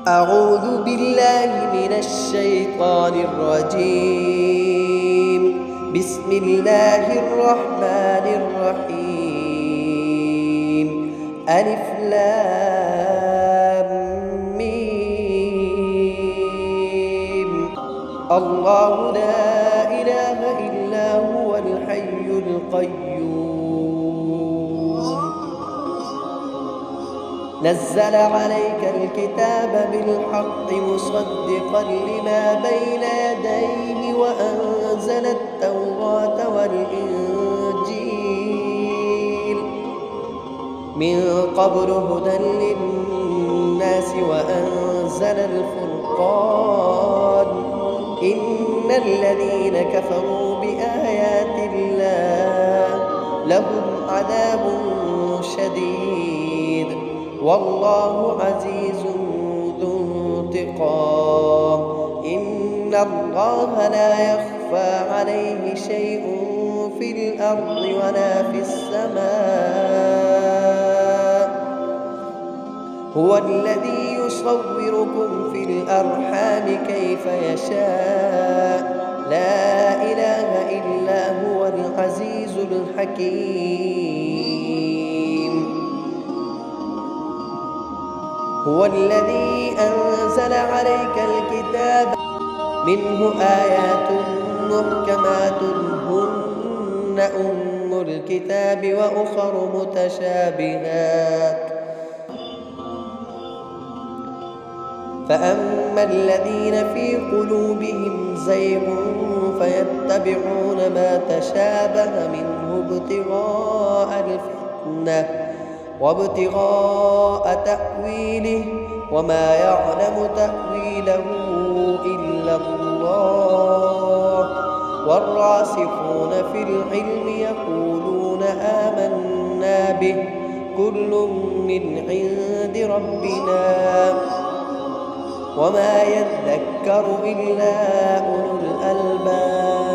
أعوذ بالله من الشيطان الرجيم. بسم الله الرحمن الرحيم. ألف لام ميم. الله لا إله إلا هو الحي القيوم. نزل عليك الكتاب بالحق مصدقا لما بين يديه وأنزل التوراة والإنجيل من قبل هدى للناس وأنزل الفرقان. إن الذين كفروا بآيات الله لهم عذاب شديد والله عزيز ذو انتقام. إن الله لا يخفى عليه شيء في الأرض ولا في السماء. هو الذي يصوركم في الأرحام كيف يشاء. لا إله إلا هو العزيز الحكيم. هو الذي أنزل عليك الكتاب منه آيات محكمات هن أم الكتاب وأخر متشابهات. فأما الذين في قلوبهم زيغ فيتبعون ما تشابه منه ابتغاء الفتنة وابتغاء تأويله وما يعلم تأويله إلا الله. والراسخون في العلم يقولون آمنا به كل من عند ربنا وما يذكر إلا أولو الألباب.